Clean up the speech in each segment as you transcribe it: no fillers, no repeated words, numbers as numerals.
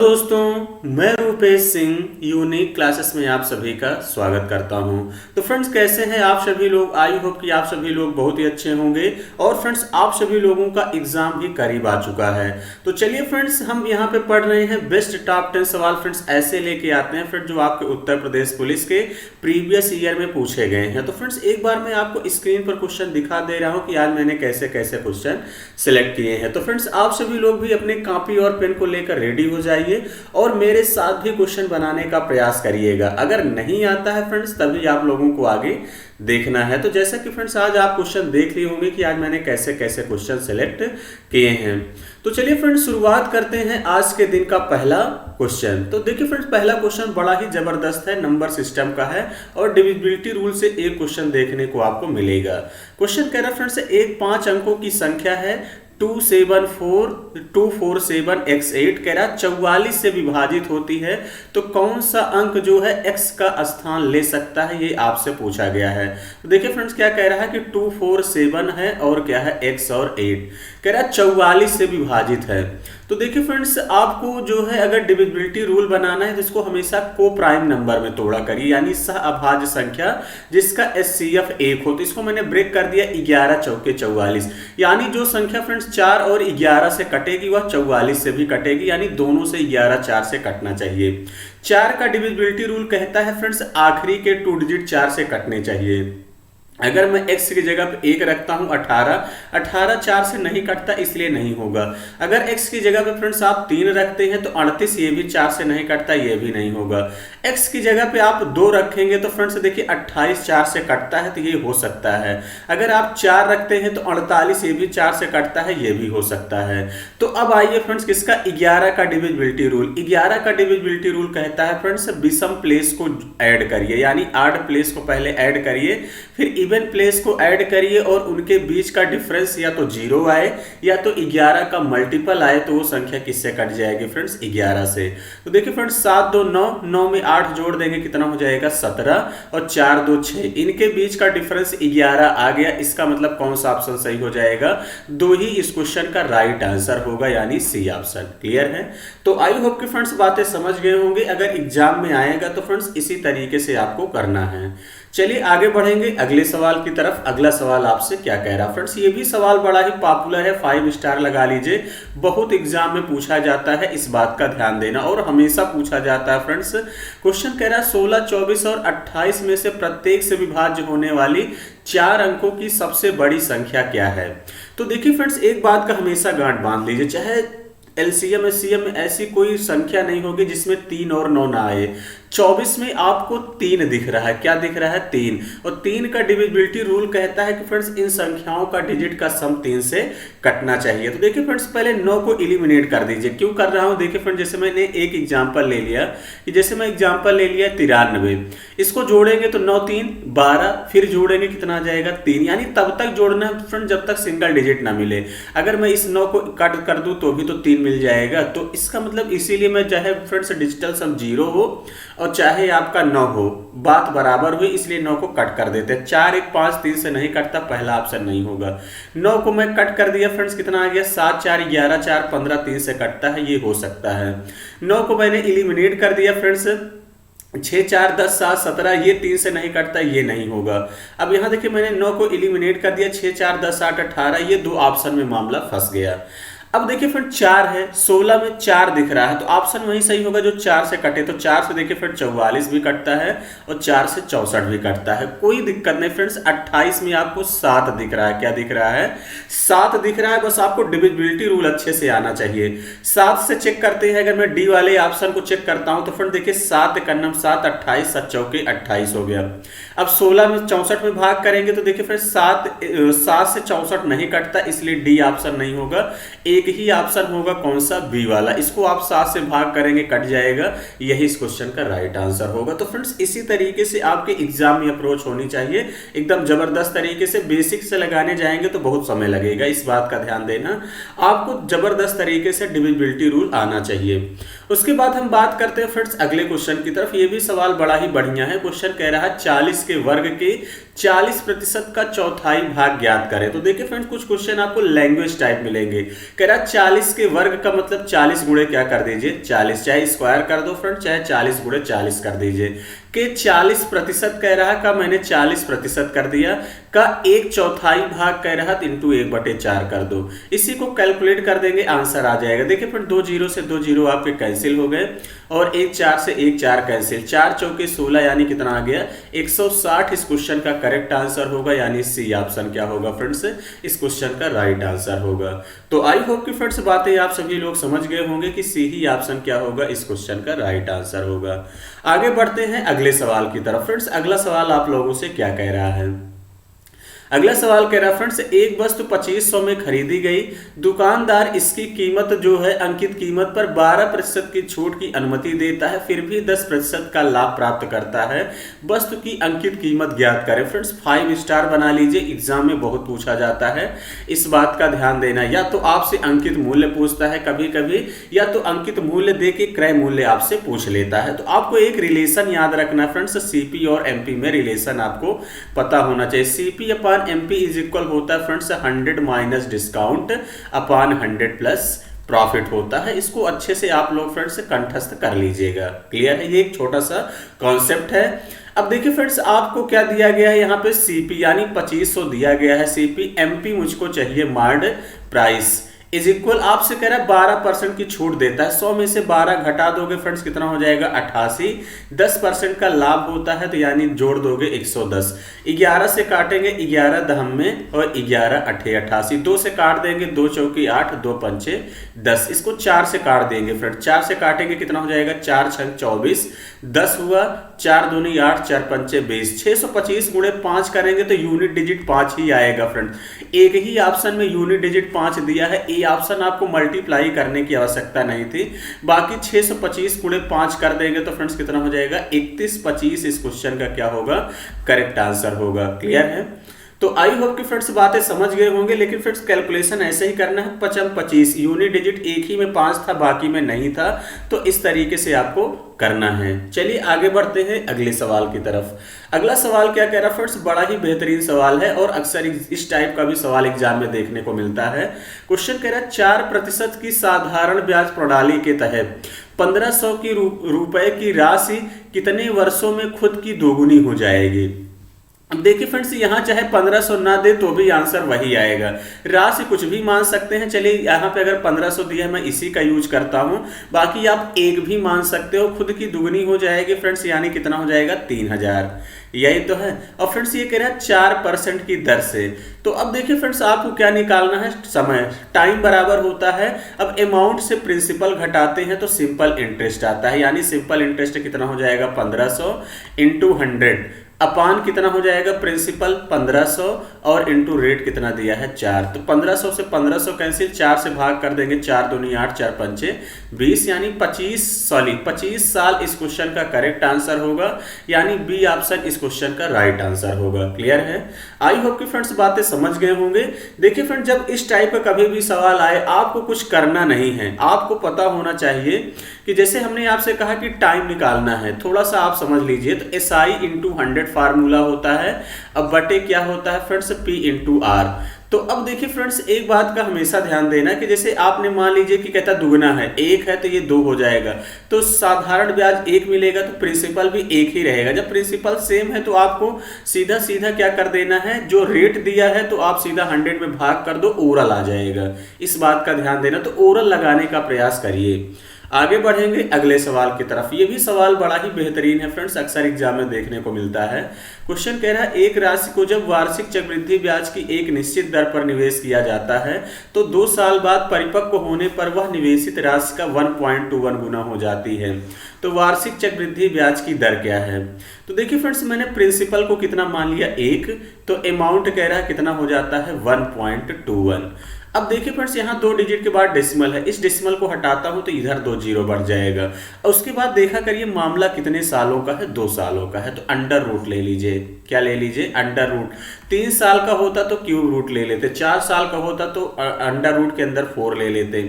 दोस्तों, मैं Rupesh Singh unique classes में आप सभी का स्वागत करता हूं। तो फ्रेंड्स, कैसे हैं आप सभी लोग। आई होप कि आप सभी लोग बहुत ही अच्छे होंगे। और फ्रेंड्स, आप सभी लोगों का एग्जाम भी करीब आ चुका है। तो चलिए फ्रेंड्स, हम यहां पे पढ़ रहे हैं बेस्ट टॉप 10 सवाल। फ्रेंड्स, ऐसे लेके आते हैं फ्रेंड्स जो आपके उत्तर प्रदेश पुलिस के प्रीवियस ईयर में पूछे गए हैं। तो फ्रेंड्स, एक बार मैं आपको स्क्रीन पर क्वेश्चन दिखा दे रहा हूँ कि आज मैंने कैसे कैसे क्वेश्चन सिलेक्ट किए हैं। तो फ्रेंड्स, आप सभी लोग भी अपने कॉपी और पेन को लेकर रेडी हो जाइए और मेरे साथ भी क्वेश्चन बनाने का प्रयास करिएगा। अगर नहीं आता है फ्रेंड्स, तभी आप लोगों को आगे देखना है। तो जैसा कि फ्रेंड्स, आज आप क्वेश्चन देख लिए होंगे कि आज मैंने कैसे कैसे क्वेश्चन सेलेक्ट किए हैं। तो चलिए फ्रेंड्स, शुरुआत करते हैं आज के दिन का पहला क्वेश्चन। तो देखिए फ्रेंड्स, पहला क्वेश्चन बड़ा ही जबरदस्त है, नंबर सिस्टम का है और डिविजिबिलिटी रूल से एक क्वेश्चन देखने को आपको मिलेगा। क्वेश्चन कह रहा है फ्रेंड्स, एक 5 अंकों की संख्या है 247x8 कह रहा 44 से विभाजित होती है, तो कौन सा अंक जो है x का स्थान ले सकता है, ये आपसे पूछा गया है। तो देखिए फ्रेंड्स, क्या कह रहा है कि 247 है और क्या है x और 8 कह रहा 44 से विभाजित है। तो देखिए फ्रेंड्स, आपको जो है अगर डिविजिबिलिटी रूल बनाना है तो इसको हमेशा को प्राइम नंबर में तोड़ा करिए, यानी सह अभाज्य संख्या जिसका एचसीएफ 1 हो। तो इसको मैंने ब्रेक कर दिया 11 चौके 44, यानी जो संख्या फ्रेंड्स 4 और 11 से कटेगी वह 44 से भी कटेगी, यानी दोनों से 11 4 से कटना चाहिए। 4 का डिविजिबिलिटी रूल कहता है फ्रेंड्स, आखिरी के 2 डिजिट 4 से कटने चाहिए। अगर मैं x की जगह पे 1 रखता हूं 18 4 से नहीं कटता, इसलिए नहीं होगा। अगर x की जगह पे फ्रेंड्स आप 3 रखते हैं तो 38, ये भी 4 से नहीं कटता, ये भी नहीं होगा। x की जगह पे आप 2 रखेंगे तो फ्रेंड्स देखिए 28 4 से कटता है, तो ये हो सकता है। अगर आप 4 रखते हैं तो 48, ये भी 4 से कटता है, ये भी हो सकता है। तो अब आइए फ्रेंड्स, किसका 11 का डिविजिबिलिटी रूल। 11 का डिविजिबिलिटी रूल कहता है फ्रेंड्स, विषम प्लेस को ऐड करिए, यानी आड प्लेस को पहले ऐड करिए, फिर इवन प्लेस को ऐड करिए और उनके बीच का डिफरेंस या तो 0 आए या तो 11 का मल्टीपल आए, तो वो संख्या किससे कट जाएगी फ्रेंड्स, 11 से। तो देखिए फ्रेंड्स, 7 2 9, 9 में 8 जोड़ देंगे, कितना हो जाएगा 17, और 4 2 6, इनके बीच का डिफरेंस 11 आ गया। इसका मतलब कौन सा ऑप्शन सही हो जाएगा, 2 ही इस क्वेश्चन का राइट आंसर होगा, यानी सी ऑप्शन। क्लियर है। तो आई होप कि फ्रेंड्स बातें समझ गए होंगे। अगर एग्जाम में आएगा तो फ्रेंड्स इसी तरीके से आपको करना है। चलिए आगे बढ़ेंगे अगले सवाल की तरफ। अगला सवाल आपसे क्या कह रहा है फ्रेंड्स, ये भी सवाल बड़ा ही पॉपुलर है, 5 स्टार लगा लीजिए, बहुत एग्जाम में पूछा जाता है, इस बात का ध्यान देना, और हमेशा पूछा जाता है फ्रेंड्स। क्वेश्चन कह रहा है 16 24 और 28 में से प्रत्येक से विभाज्य होने वाली 4 अंकों की सबसे बड़ी संख्या क्या है। तो देखिए फ्रेंड्स, एक बात का हमेशा गांठ बांध लीजिए, चाहे एलसीएम एचसीएम में ऐसी कोई संख्या नहीं होगी जिसमें 3 और 9 ना आए। 24 में आपको 3 दिख रहा है, क्या दिख रहा है 3, और 3 का डिविजिबिलिटी रूल कहता है कि फ्रेंड्स इन संख्याओं का डिजिट का सम 3 से कटना चाहिए। तो देखिए फ्रेंड्स, पहले 9 को एलिमिनेट कर दीजिए। क्यों कर रहा हूं, देखिए फ्रेंड्स, जैसे मैंने एक एग्जांपल ले लिया कि जैसे मैं एग्जांपल ले लिया 93, इसको जोड़ेंगे तो 9 3 12, फिर जोड़ेंगे कितना आ जाएगा 3, यानी तब तक जोड़ना है फ्रेंड्स जब तक सिंगल डिजिट ना मिले। अगर मैं इस 9 को कट कर दूं तो भी तो 3 मिल जाएगा। तो इसका मतलब इसीलिए मैं चाहे फ्रेंड्स डिजिटल सम 0 हो और चाहे आपका 9 हो, बात बराबर हुई, इसलिए 9 को कट कर देते हैं। 4 1 5 3 से नहीं कटता, पहला ऑप्शन नहीं होगा। 9 को मैं कट कर दिया फ्रेंड्स, कितना आ गया 7 4 11 4 15, 3 से कटता है, ये हो सकता है। 9 को मैंने एलिमिनेट कर दिया फ्रेंड्स, 6 4 10 7 17, ये 3 से नहीं कटता, ये नहीं होगा। अब यहां देखिए मैंने 9 को एलिमिनेट कर दिया, 6 4 10 8 18, ये 2 ऑप्शन में मामला फंस गया। अब देखिए फिर 4 है, 16 में 4 दिख रहा है, तो ऑप्शन वही सही होगा जो 4 से कटे। तो 4 से देखिए फिर 44 भी कटता है और 4 से 64 भी कटता है, कोई दिक्कत नहीं फ्रेंड्स। 28 में आपको 7 दिख रहा है, क्या दिख रहा है 7 दिख रहा है, बस आपको डिविजिबिलिटी रूल अच्छे से आना चाहिए। 7 से चेक करते हैं, अगर मैं डी वाले ऑप्शन को चेक करता हूं तो फ्रेंड देखिए 7 कन्नम 7 28 7 चौके 28 हो गया। अब 16 में 64 में भाग करेंगे तो देखिए फिर 7 से 64 नहीं कटता, इसलिए डी ऑप्शन नहीं होगा। एक ही ऑप्शन होगा, कौन सा, बी वाला। इसको आप 7 से भाग करेंगे, कट जाएगा, यही इस क्वेश्चन का राइट आंसर होगा। तो फ्रेंड्स इसी तरीके से आपके एग्जाम में अप्रोच होनी चाहिए, एकदम जबरदस्त तरीके से। बेसिक से लगाने जाएंगे तो बहुत समय लगेगा, इस बात का ध्यान देना। आपको जबरदस्त तरीके से डिविजिबिलिटी रूल आना चाहिए। उसके बाद हम बात करते हैं फ्रेंड्स अगले क्वेश्चन की तरफ। ये भी सवाल बड़ा ही बढ़िया है। क्वेश्चन कह रहा है 40 के वर्ग के 40% का चौथाई भाग ज्ञात करें। तो देखिए फ्रेंड्स कुछ क्वेश्चन आपको लैंग्वेज टाइप मिलेंगे। कह रहा है 40 के वर्ग का मतलब 40 गुणे क्या कर दीजिए 40, चाहे स्क्वायर कर दो फ्रेंड, चाहे 40 गुणे 40 कर दीजिए। के 40% कह रहा का मैंने 40% कर दिया, का 1/4 भाग कह रहा इंटू 1/4 कर दो। इसी को कैलकुलेट कर देंगे, आंसर आ जाएगा। देखिए फिर 2 जीरो से 2 जीरो आपके कैंसिल हो गए और 1 4 से 1 4 कैंसिल, 4 चौके 16 यानी कितना आ गया 160। इस क्वेश्चन का करेक्ट आंसर होगा, यानी सी ऑप्शन क्या होगा फ्रेंड्स, इस क्वेश्चन का राइट आंसर होगा। तो आई होप कि फ्रेंड्स बातें आप सभी लोग समझ गए होंगे कि सी ही ऑप्शन क्या होगा, इस क्वेश्चन का राइट आंसर होगा। आगे बढ़ते हैं अगले सवाल की तरफ। फ्रेंड्स अगला सवाल आप लोगों से क्या कह रहा है। अगला सवाल कह रहा है फ्रेंड्स एक वस्तु 2500 में खरीदी गई, दुकानदार इसकी कीमत जो है अंकित कीमत पर 12% की छूट की अनुमति देता है, फिर भी 10% का लाभ प्राप्त करता है। वस्तु की अंकित कीमत ज्ञात करें। फ्रेंड्स 5 स्टार बना लीजिए, एग्जाम में बहुत पूछा जाता है, इस बात का ध्यान देना। या तो आपसे अंकित मूल्य पूछता है कभी कभी, या तो अंकित मूल्य दे के क्रय मूल्य आपसे पूछ लेता है। तो आपको एक रिलेशन याद रखना फ्रेंड्स, सीपी और एमपी में रिलेशन आपको पता होना चाहिए। CP upon MP is equal होता है friends 100 minus discount upon 100 plus profit होता है। इसको अच्छे से आप लोग फ्रेंड्स कंठस्थ कर लीजिएगा। क्लियर है, ये एक छोटा सा कॉन्सेप्ट है। अब देखिए फ्रेंड्स आपको क्या दिया गया है यहाँ पे, सीपी यानी 2500 दिया गया है सीपी, एमपी मुझको चाहिए मार्ड प्राइस इज इक्वल, आपसे कह रहा है 12% की छूट देता है। 100 में से 12 घटा दोगे फ्रेंड्स कितना हो जाएगा 88, 10% का लाभ होता है तो यानी जोड़ दोगे 110, 11 से काटेंगे 11 दहम में और 11 अठे 88, 2 से काट देंगे 2 चौकी 8, 2 पंचे 10, इसको 4 से काट देंगे फ्रेंड, 4 से काटेंगे कितना हो जाएगा 4 छंग 24, 10 हुआ, 4 दूनी 8, 4 पंचे 20, 625 गुणे 5 करेंगे तो यूनिट डिजिट 5 ही आएगा फ्रेंड। एक ही ऑप्शन में यूनिट डिजिट 5 दिया है, ये ऑप्शन आपको मल्टीप्लाई करने की आवश्यकता नहीं थी। बाकी 625 गुणे 5 कर देंगे तो फ्रेंड्स कितना हो जाएगा 3125। इस क्वेश्चन का क्या होगा करेक्ट आंसर होगा। क्लियर है, तो आई होप कि फ्रेंड्स बातें समझ गए होंगे। लेकिन फ्रेंड्स कैलकुलेशन ऐसे ही करना है, 25 यूनिट डिजिट एक ही में 5 था बाकी में नहीं था, तो इस तरीके से आपको करना है। चलिए आगे बढ़ते हैं अगले सवाल की तरफ। अगला सवाल क्या कह रहा है फ्रेंड्स, बड़ा ही बेहतरीन सवाल है और अक्सर इस टाइप का भी सवाल एग्जाम में देखने को मिलता है। क्वेश्चन कह रहा है 4% की साधारण ब्याज प्रणाली के तहत 1500 की रुपए की राशि कितने वर्षों में खुद की दोगुनी हो जाएगी। अब देखिए फ्रेंड्स यहाँ चाहे 1500 ना दे तो भी आंसर वही आएगा, राशि कुछ भी मान सकते हैं। चलिए यहाँ पे अगर 1500 दिया है मैं इसी का यूज करता हूँ, बाकी आप एक भी मान सकते हो। खुद की दुगनी हो जाएगी फ्रेंड्स, यानी कितना हो जाएगा 3000, यही तो है। और फ्रेंड्स ये कह रहा है 4% की दर से। तो अब देखिए फ्रेंड्स आपको क्या निकालना है, समय टाइम बराबर होता है। अब अमाउंट से प्रिंसिपल घटाते हैं तो सिंपल इंटरेस्ट आता है, यानी सिंपल इंटरेस्ट कितना हो जाएगा 1500 इंटू 100 अपान कितना हो जाएगा प्रिंसिपल 1500 और इंटू रेट कितना दिया है 4। तो 1500 से 1500 कैंसिल, 4 से भाग कर देंगे, 4 दूनी 8, 4 पंचे 20, यानी 25 साल इस क्वेश्चन का करेक्ट आंसर होगा, यानी बी ऑप्शन इस क्वेश्चन का राइट आंसर होगा। क्लियर है, आई होप कि फ्रेंड्स बातें समझ गए होंगे। देखिए फ्रेंड्स जब इस टाइप का कभी भी सवाल आए आपको कुछ करना नहीं है, आपको पता होना चाहिए कि जैसे हमने आपसे कहा कि टाइम निकालना है, थोड़ा सा आप समझ लीजिए। तो SI इंटू 100 फार्मूला होता है, अब बटे क्या होता है फ्रेंड्स P इंटू R। तो अब देखिए फ्रेंड्स एक बात का हमेशा ध्यान देना कि जैसे आपने मान लीजिए कि कहता दुगना है, 1 है तो ये 2 हो जाएगा, तो साधारण ब्याज 1 मिलेगा तो प्रिंसिपल भी 1 ही रहेगा। जब प्रिंसिपल सेम है तो आपको सीधा सीधा क्या कर देना है, जो रेट दिया है तो आप सीधा 100 में भाग कर दो, ओरल आ जाएगा। इस बात का ध्यान देना, तो ओरल लगाने का प्रयास करिए। आगे बढ़ेंगे अगले सवाल की तरफ। ये भी सवाल बड़ा ही बेहतरीन है फ्रेंड्स, अक्सर एग्जाम में देखने को मिलता है। क्वेश्चन कह रहा है एक राशि को जब वार्षिक चक्रवृद्धि ब्याज की एक निश्चित दर पर निवेश किया जाता है तो 2 साल बाद परिपक्व होने पर वह निवेशित राशि का 1.21 गुना हो जाती है। तो वार्षिक चक्रवृद्धि ब्याज की दर क्या है। तो देखिए फ्रेंड्स मैंने प्रिंसिपल को कितना मान लिया 1, तो अमाउंट कह रहा है कितना हो जाता है 1.21। अब देखिए फ्रेंड्स यहाँ 2 डिजिट के बाद डेसिमल है, इस डेसिमल को हटाता हूं तो इधर 2 जीरो बढ़ जाएगा। और उसके बाद देखा करिए मामला कितने सालों का है, 2 सालों का है, तो अंडर रूट ले लीजिए। क्या ले लीजिए? Under root. 3 साल का होता तो क्यूब रूट ले लेते, 4 साल का होता तो अंडर रूट के अंदर 4 ले लेते।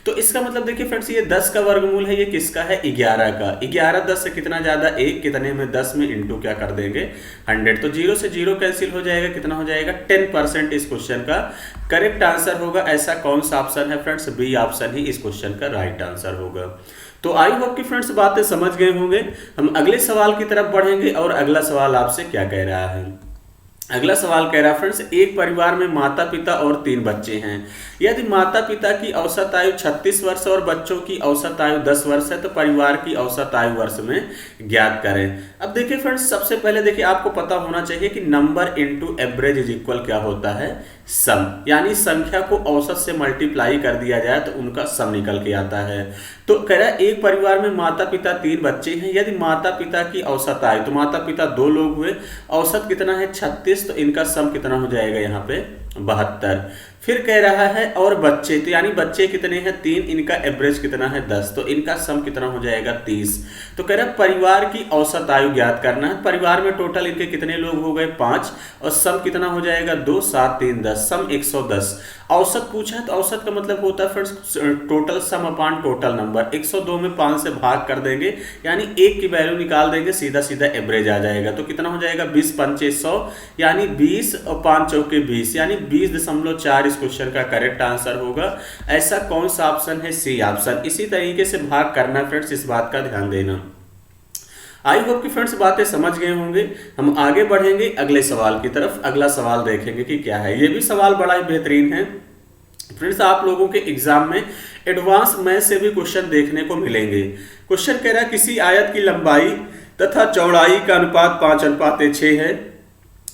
तो इसका मतलब देखिए फ्रेंड्स ये 10 का वर्गमूल है, ये किसका है? 11 का। 11 10 से कितना ज्यादा? 1, कितने में? 10 में इंटू क्या कर देंगे? 100। तो जीरो से जीरो कैंसिल हो जाएगा, कितना हो जाएगा? 10% इस क्वेश्चन का करेक्ट आंसर होगा। ऐसा कौन सा ऑप्शन है फ्रेंड्स? बी ऑप्शन ही इस क्वेश्चन का राइट आंसर होगा। तो आई होप कि फ्रेंड्स बातें समझ गए होंगे। हम अगले सवाल की तरफ बढ़ेंगे और अगला सवाल आपसे क्या कह रहा है। अगला सवाल कह रहा है फ्रेंड्स, एक परिवार में माता पिता और 3 बच्चे हैं। यदि माता पिता की औसत आयु 36 वर्ष और बच्चों की औसत आयु 10 वर्ष है तो परिवार की औसत आयु वर्ष में ज्ञात करें। अब देखिए फ्रेंड्स, सबसे पहले देखिए आपको पता होना चाहिए कि number into average is equal क्या होता है? सम। यानी संख्या को औसत से मल्टीप्लाई कर दिया जाए तो उनका सम निकल के आता है। तो कह रहा है एक परिवार में माता पिता 3 बच्चे हैं। यदि माता पिता की औसत आयु, तो माता पिता 2 लोग हुए, औसत कितना है? 36, तो इनका सम कितना हो जाएगा यहाँ पे? 72। फिर कह रहा है और बच्चे, तो यानी बच्चे कितने हैं? 3, इनका एवरेज कितना है? 10, तो इनका सम कितना हो जाएगा? 30। तो कह रहा है परिवार की औसत आयु ज्ञात करना है। परिवार में टोटल इनके कितने लोग हो गए? 5, और सम कितना हो जाएगा? 2 7 3 10, सम 110। औसत पूछा है तो औसत का मतलब होता है फ्रेंड्स टोटल सम अपान टोटल नंबर। 102 में 5 से भाग कर देंगे, यानी 1 की वैल्यू निकाल देंगे, सीधा सीधा एवरेज आ जाएगा। तो कितना हो जाएगा? 20 पंचे 100, यानी 20 और 5 चौके 20, यानी 20.4 इस क्वेश्चन का करेक्ट आंसर होगा। ऐसा कौन सा ऑप्शन है? C option. इसी तरीके से भाग करना फ्रेंड्स, इस बात का ध्यान देना। आई होप कि फ्रेंड्स बातें समझ गए होंगे। हम आगे बढ़ेंगे अगले सवाल की तरफ। अगला सवाल देखेंगे कि क्या है। ये भी सवाल बड़ा ही बेहतरीन है फ्रेंड्स, आप लोगों के एग्जाम में एडवांस मैथ से भी क्वेश्चन देखने को मिलेंगे। क्वेश्चन कह रहा है किसी आयत की लंबाई तथा चौड़ाई का अनुपात 5:6 है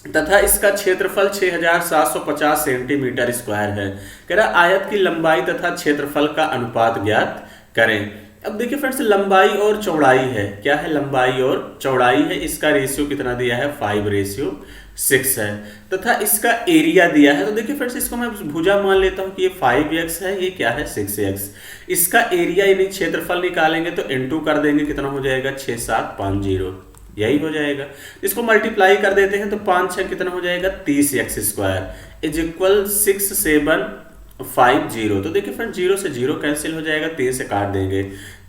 तथा इसका क्षेत्रफल 6750 सेंटीमीटर स्क्वायर है। कह रहा आयत की लंबाई तथा क्षेत्रफल का अनुपात ज्ञात करें। अब देखिए फ्रेंड्स, लंबाई और चौड़ाई है। क्या है? लंबाई और चौड़ाई है। इसका रेशियो कितना दिया है? 5:6 है तथा इसका एरिया दिया है। तो देखिए फ्रेंड्स, इसको मैं भुजा मान लेता हूं कि ये 5x है, ये क्या है? 6x। इसका एरिया यानी क्षेत्रफल निकालेंगे तो इनटू कर देंगे, कितना हो जाएगा? 6750, यही हो जाएगा। इसको मल्टीप्लाई कर देते हैं तो 5 6 कितना हो जाएगा? 30x² is equal 6750। तो देखिए फ्रेंड, 0 से 0 कैंसिल हो जाएगा, 3 से काट देंगे,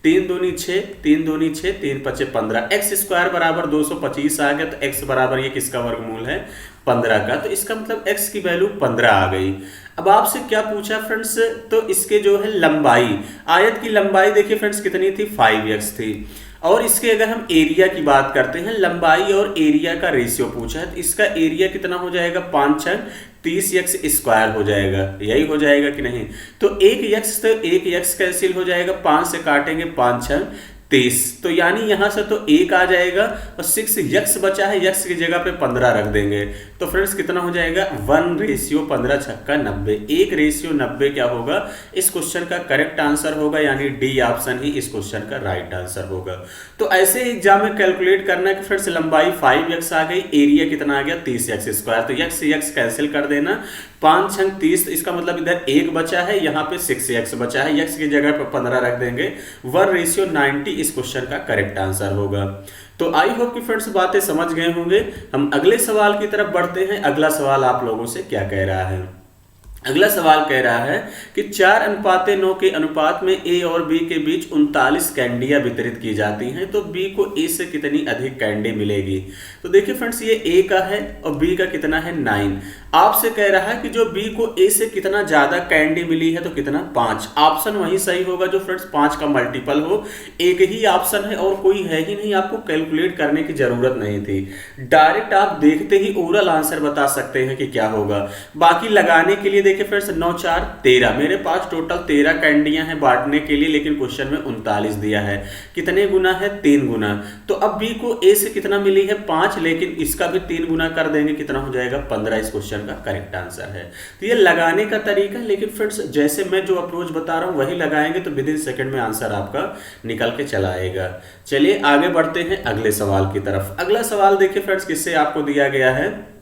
3 दूनी 6, 3 दूनी 6, 3 पचे 15। x² बराबर 225 आ गया। तो x बराबर ये किसका वर्गमूल है? 15 का। तो इसका मतलब x की वैल्यू 15 आ गई। अब आपसे क्या पूछा फ्रेंड्स? तो इसके जो है लंबाई, आयत की लंबाई देखिए फ्रेंड्स कितनी थी? 5x थी। और इसके अगर हम एरिया की बात करते हैं, लंबाई और एरिया का रेशियो पूछा है, तो इसका एरिया कितना हो जाएगा? 5 6 30x² हो जाएगा, यही हो जाएगा कि नहीं? तो 1x, तो 1x कैंसिल हो जाएगा, 5 से काटेंगे, 5 6 30। तो यानी यहां से तो 1 आ जाएगा और 6x बचा है, x की जगह पे 15 रख देंगे। तो फ्रेंड्स कितना हो जाएगा? 1:15 छक्का 90। 1:90 क्या होगा? इस क्वेश्चन का करेक्ट आंसर होगा, यानी डी ऑप्शन ही इस क्वेश्चन का राइट आंसर होगा। तो ऐसे एग्जाम में कैलकुलेट करना है कि फ्रेंड्स लंबाई 5x आ गई, एरिया कितना आ गया? 30x²। तो x कैंसिल कर देना, 5 6 30, इसका मतलब इधर 1 बचा है, यहाँ पे 6x बचा है, x की जगह पर 15 रख देंगे। 1:90 इस क्वेश्चन का करेक्ट आंसर होगा। तो आई होप कि फ्रेंड्स बातें समझ गए होंगे। हम अगले सवाल की तरफ बढ़ते हैं। अगला सवाल आप लोगों से क्या कह रहा है? अगला सवाल कह रहा है कि 4:9 के अनुपात में ए और बी के बीच 39 कैंडियां वितरित की जाती हैं, तो बी को ए से कितनी अधिक कैंडी मिलेगी? तो देखिए फ्रेंड्स, ये ए का है और बी का कितना है? 9। आपसे कह रहा है कि जो बी को ए से कितना ज्यादा कैंडी मिली है, तो कितना? 5। ऑप्शन वही सही होगा जो फ्रेंड्स 5 का मल्टीपल हो। एक ही ऑप्शन है और कोई है ही नहीं, आपको कैलकुलेट करने की जरूरत नहीं थी। डायरेक्ट आप देखते ही ओरल आंसर बता सकते हैं कि क्या होगा। बाकी लगाने के लिए देखिए फ्रेंड्स, 9 4 13, मेरे पास टोटल 13 कैंडियां हैं बांटने के लिए, लेकिन क्वेश्चन में 39 दिया है। कितने गुना है? 3 गुना। तो अब बी को ए से कितना मिली है? 5, लेकिन इसका भी 3 गुना कर देंगे, कितना हो जाएगा? 15 इस क्वेश्चन का करेक्ट आंसर है। तो ये लगाने का तरीका, लेकिन फ्रेंड्स जैसे मैं जो अप्रोच बता रहा हूं वही लगाएंगे तो विद इन सेकंड में आंसर आपका निकल के चला आएगा। चलिए आगे बढ़ते हैं अगले सवाल की तरफ। अगला सवाल देखिए फ्रेंड्स किससे आपको दिया गया है।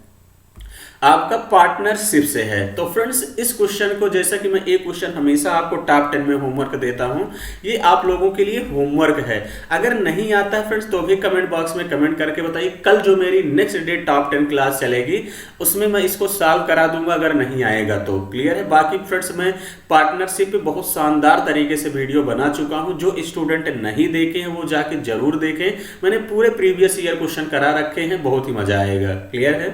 आपका पार्टनरशिप से है। तो फ्रेंड्स इस क्वेश्चन को, जैसा कि मैं एक क्वेश्चन हमेशा आपको टॉप 10 में होमवर्क देता हूं, ये आप लोगों के लिए होमवर्क है। अगर नहीं आता है फ्रेंड्स तो भी कमेंट बॉक्स में कमेंट करके बताइए। कल जो मेरी नेक्स्ट डे टॉप 10 क्लास चलेगी उसमें मैं इसको सॉल्व करा दूंगा, अगर नहीं आएगा तो। क्लियर है। बाकी फ्रेंड्स मैं पार्टनरशिप पे बहुत शानदार तरीके से वीडियो बना चुका हूं, जो स्टूडेंट नहीं देखे हैं वो जाके जरूर देखें। मैंने पूरे प्रीवियस ईयर क्वेश्चन करा रखे हैं, बहुत ही मजा आएगा। क्लियर है।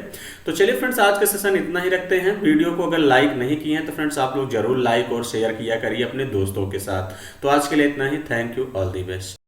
तो चलिए फ्रेंड्स आज का सेशन इतना ही रखते हैं। वीडियो को अगर लाइक नहीं किए हैं तो फ्रेंड्स आप लोग जरूर लाइक और शेयर किया करिए अपने दोस्तों के साथ। तो आज के लिए इतना ही। Thank you, all the best.